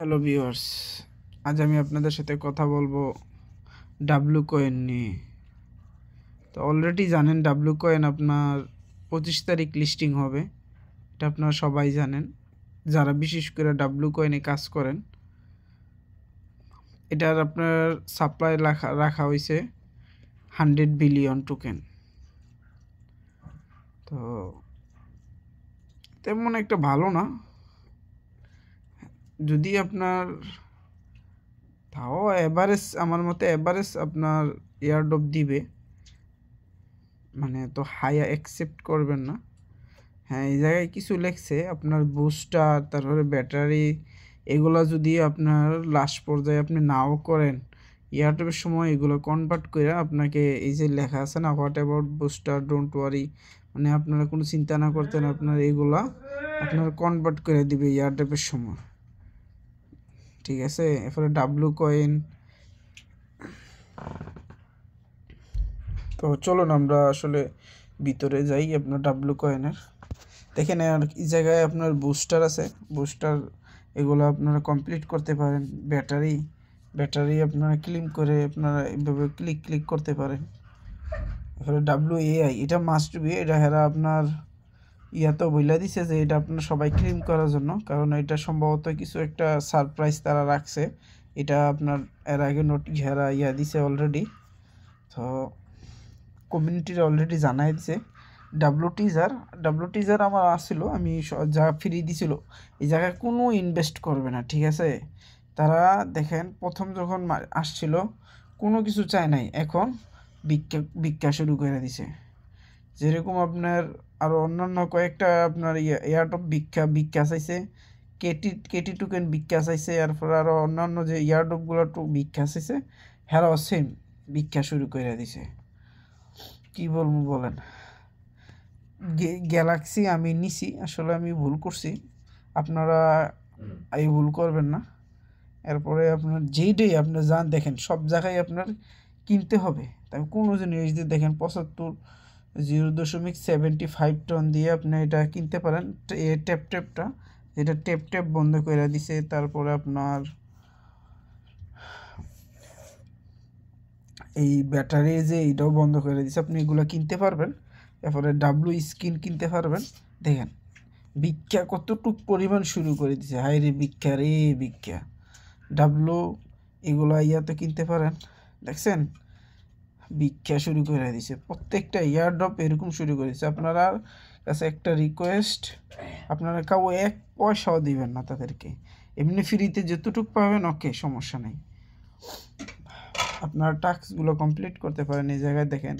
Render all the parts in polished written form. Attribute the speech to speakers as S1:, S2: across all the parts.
S1: Hello viewers, আজ আমি আপনাদের সাথে কথা বলবো ডাব্লু কয়েন নিয়ে। তো অলরেডি জানেন ডাব্লু কয়েন আপনার 25 তারিখ লিস্টিং হবে, এটা আপনারা সবাই জানেন যারা বিশেষ করে ডাব্লু কয়েনে কাজ করেন। এটার আপনার সাপ্লাই রাখা হয়েছে 100 বিলিয়ন টোকেন। তো তেমন একটা ভালো না, যদি আপনার তাও এভারেজ, আমার মতে এভারেজ আপনার এয়ারড্রপ দিবে, মানে তো হাই অ্যাকসেপ্ট করবেন না। হ্যাঁ, এই জায়গায় কিছু লেখছে আপনার বুস্টার, তারপরে ব্যাটারি, এগুলা যদি আপনার লাস্ট পর্যায়ে আপনি নাও করেন, এয়ারড্রপের সময় এগুলো কনভার্ট করে আপনাকে এই যে লেখা আছে না, what about booster don't worry, মানে আপনারা কোনো চিন্তা না করতেন, আপনার এগুলা আপনার কনভার্ট করে দিবে এয়ারড্রপের সময়। ঠিক আছে, এরপরে ডাব্লু কয়েন। তো চলুন আমরা আসলে ভিতরে যাই আপনার ডাব্লু কয়েনের। দেখেন আর এই জায়গায় আপনার বুস্টার আছে, বুস্টার এগুলো আপনারা কমপ্লিট করতে পারেন। ব্যাটারি আপনারা ক্লিন করে আপনারা এইভাবে ক্লিক করতে পারেন। এরপরে WAI, এটা মাস্ট বি, এটা হেরা আপনার তো বইলা দিছে যে এটা আপনার সবাই ক্লেম করার জন্য, কারণ এটা সম্ভবত কিছু একটা সারপ্রাইজ তারা রাখছে। এটা আপনার এর আগে হেরা দিছে অলরেডি, তো কমিউনিটির অলরেডি জানাই দিছে। ডাব্লু টিজার আমার আসছিল, আমি যা ফ্রি দিছিল, এই জায়গায় কোনো ইনভেস্ট করবে না। ঠিক আছে, তারা দেখেন প্রথম যখন আসছিল কোনো কিছু চায় নাই, এখন ভিক্ষা শুরু করে দিছে। যেরকম আপনার আরও অন্যান্য কয়েকটা আপনার এয়ারড্রপ ভিক্ষা চাইছে, কেটি টোকেন ভিক্ষা চাইছে, এরপর আরও অন্যান্য যে এয়ারড্রপগুলো ভিক্ষা চাইছে, হ্যারাও সেম ভিক্ষা শুরু করে দিছে। কি বলবো বলেন, গ্যালাক্সি আমি নিছি, আসলে আমি ভুল করছি, আপনারা এই ভুল করবেন না। এরপরে আপনার যেইটাই আপনার যান দেখেন সব জায়গায় আপনার কিনতে হবে, তাই কোনো জিনিস দিয়ে দেখেন 75.75 টন দিয়ে আপনি এটা কিনতে পারেন। ট্যাপটা যেটা ট্যাপ বন্ধ করে দিছে, তারপরে আপনার এই ব্যাটারি যে এটাও বন্ধ করে দিছে, আপনি এগুলো কিনতে পারবেন। এরপরে ডাব্লু স্কিন কিনতে পারবেন। দেখেন ভিক্ষা কতটুক পরিমাণ শুরু করে দিছে, হাই রে ভিক্ষা ডাব্লু এগুলো তো কিনতে পারেন। দেখছেন ভিক্ষা শুরু করে দিছে, প্রত্যেকটা এয়ারড্রপ এরকম শুরু করেছে। আপনারা কাছে একটা রিকোয়েস্ট, আপনারা কাউ 1 পয়সাও দিবেন না তাদেরকে, এমনি ফ্রিতে যতটুক পাবেন ওকে, সমস্যা নেই। আপনারা টাস্কগুলো কমপ্লিট করতে পারেন। এই জায়গায় দেখেন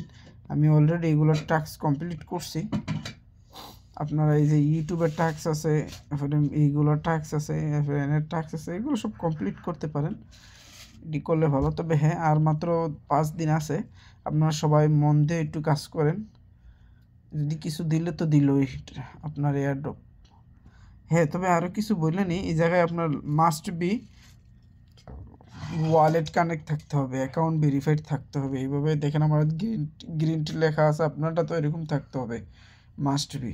S1: আমি অলরেডি এগুলো টাস্ক কমপ্লিট করছি। আপনারা এই যে ইউটিউবের টাস্ক আছে, এরপরে এইগুলো টাস্ক আছে, এরপরে এনের টাস্ক আছে, এগুলো সব কমপ্লিট করতে পারেন। এটি করলে ভালো। তবে হ্যাঁ, আর মাত্র 5 দিন আছে, আপনারা সবাই মন দিয়ে একটু কাজ করেন। যদি কিছু দিলে তো দিলই আপনার এয়ারড্রপ। হ্যাঁ, তবে আরও কিছু বললেনি, এই জায়গায় আপনার মাস্ট বি ওয়ালেট কানেক্ট থাকতে হবে, অ্যাকাউন্ট ভেরিফাইড থাকতে হবে। এইভাবে দেখেন আমার গ্রিন টি লেখা আছে, আপনারটা তো এরকম থাকতে হবে, মাস্ট বি।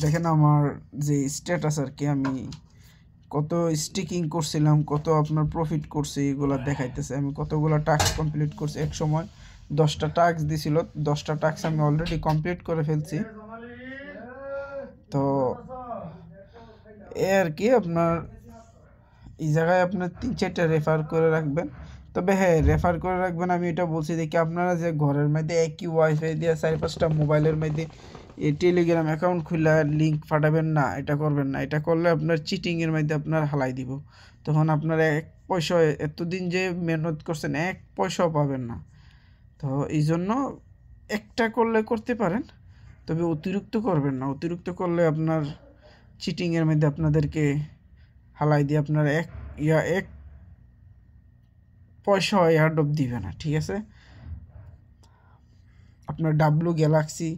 S1: দেখেন আমার যে স্ট্যাটাস আর কি, আমি কত স্টিকিং করছিলাম, কত আপনার প্রফিট করছি, এগুলো দেখাইতেছে। আমি কতগুলো টাস্ক কমপ্লিট করছি। এক সময় 10টা টাস্ক দিছিল, 10টা টাস্ক আমি অলরেডি কমপ্লিট করে ফেলছি। তো এ আর কি, আপনার এই জায়গায় আপনার 3-4টা রেফার করে রাখবেন। তবে হ্যাঁ, রেফার করে রাখবেন আমি এটা বলছি দেখি, আপনারা যে ঘরের মধ্যে একই ওয়াইফাই দিয়ে 4-5টা মোবাইলের মধ্যে এই টেলিগ্রাম অ্যাকাউন্ট খুলে লিঙ্ক পাঠাবেন না, এটা করবেন না। এটা করলে আপনার চিটিংয়ের মধ্যে আপনার হালাই দিব, তখন আপনার 1 পয়সা, এতদিন যে মেহনত করছেন 1 পয়সাও পাবেন না। তো এই জন্য একটা করলে করতে পারেন, তবে অতিরিক্ত করবেন না। অতিরিক্ত করলে আপনার চিটিংয়ের মধ্যে আপনাদেরকে হালাই দিয়ে আপনার এক পয়সা এয়ারড্রপ দিবে না। ঠিক আছে, আপনার ডাব্লু গ্যালাক্সি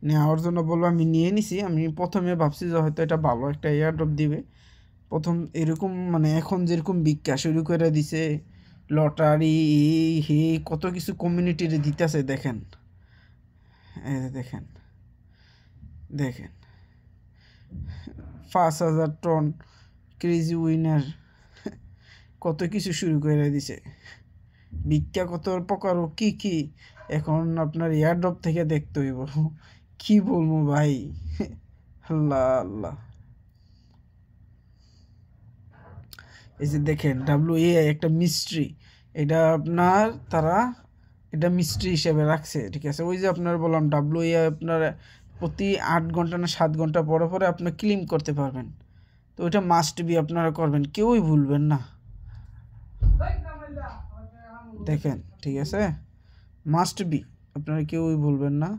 S1: নেওয়ার জন্য বলবো, আমি নিয়ে নিছি। আমি প্রথমে ভাবছি যে হয়তো এটা ভালো একটা এয়ারড্রপ দিবে, প্রথম এরকম মানে এখন যেরকম ভিক্ষা শুরু করে দিছে, লটারি হে কত কিছু কমিউনিটির দিতেছে। দেখেন দেখেন 5,000 টন, ক্রেজি উইনার, কত কিছু শুরু করে দিছে। ভিক্ষা কত প্রকার কি এখন আপনার এয়ারড্রপ থেকে দেখতে হইব। কি বলবো ভাই, আল্লাহ আল্লাহ। এই যে দেখেন WAI একটা মিস্ট্রি, এটা আপনার তারা এটা মিস্ট্রি হিসেবে রাখছে, ঠিক আছে। ওই যে আপনার বললাম WAI আপনার প্রতি 8 ঘন্টা না 7 ঘন্টা পরে পরে আপনি ক্লেম করতে পারবেন। তো ওইটা মাস্ট বি আপনারা করবেন, কেউই ভুলবেন না। দেখেন ঠিক আছে, মাস্ট বি, আপনারা কেউই ভুলবেন না।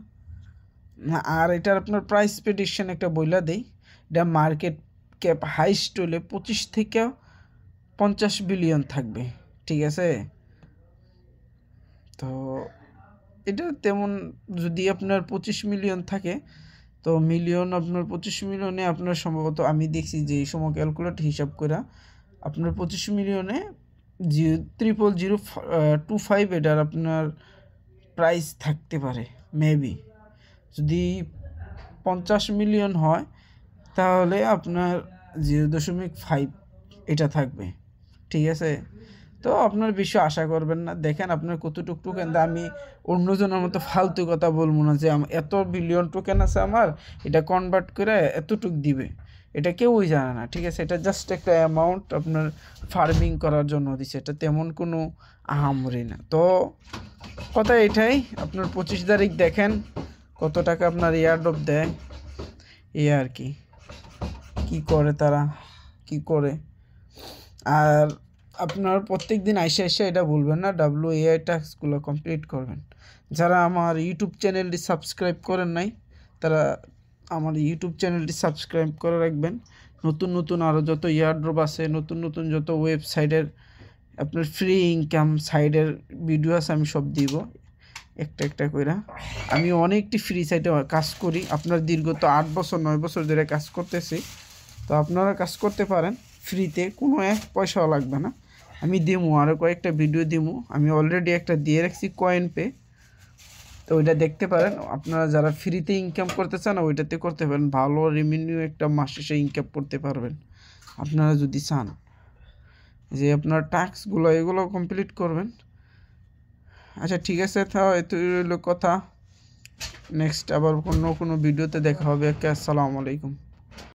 S1: আর এটার আপনার প্রাইস প্রেডিকশন একটা বইলা দেই, এটা মার্কেট ক্যাপ হাইস্ট হলে 25 থেকে 50 বিলিয়ন থাকবে, ঠিক আছে। তো এটা তেমন যদি আপনার 25 মিলিয়ন থাকে, তো মিলিয়ন আপনার 25 মিলিয়নে আপনার সম্ভবত আমি দেখছি যে এই সময় ক্যালকুলেট হিসাব করে আপনার 25 মিলিয়নে 0.0025 এটার আপনার প্রাইস থাকতে পারে মেবি। যদি 50 মিলিয়ন হয় তাহলে আপনার 0.5 এটা থাকবে, ঠিক আছে। তো আপনার বেশি আশা করবেন না, দেখেন আপনার কতটুকু টোকেন। আমি অন্যজনের মতো ফালতু কথা বলবো না যে এত বিলিয়ন টোকেন আছে আমার, এটা কনভার্ট করে এতটুক দিবে, এটা কেউই জানে না, ঠিক আছে। এটা জাস্ট একটা অ্যামাউন্ট আপনার ফার্মিং করার জন্য দিচ্ছে, এটা তেমন কোনো আহামরি না। তো কথা এটাই, আপনার 25 তারিখ দেখেন কত টাকা আপনার এয়ারড্রপ দেয়, এই আর কি করে তারা, কি করে। আর আপনার প্রত্যেক দিন আইসা এটা বলবেন না, WAI টাস্কগুলো কমপ্লিট করবেন। যারা আমার ইউটিউব চ্যানেলটি সাবস্ক্রাইব করেন নাই, তারা আমার ইউটিউব চ্যানেলটি সাবস্ক্রাইব করে রাখবেন। নতুন আরও যত এয়ারড্রপ আছে, নতুন যত ওয়েবসাইটের আপনার ফ্রি ইনকাম সাইডের ভিডিও আছে, আমি সব দিব একটা কইরা। আমি অনেকটি ফ্রি সাইটে কাজ করি, আপনার দীর্ঘত 8 বছর 9 বছর ধরে কাজ করতেছি। তো আপনারা কাজ করতে পারেন ফ্রিতে, কোনো এক পয়সাও লাগবে না। আমি দিমু আরও কয়েকটা ভিডিও দিমু, আমি অলরেডি একটা দিয়ে রাখছি কয়েন পে, তো ওইটা দেখতে পারেন। আপনারা যারা ফ্রিতে ইনকাম করতে চান ওইটাতে করতে পারেন, ভালো রেভিনিউ একটা মাস শেষে ইনকাম করতে পারবেন আপনারা যদি চান যে আপনার টাস্কগুলো এগুলো কমপ্লিট করবেন। আচ্ছা ঠিক আছে, তাও এত রইল কথা, নেক্সট আবার কোনো ভিডিওতে দেখা হবে। আসসালামু আলাইকুম।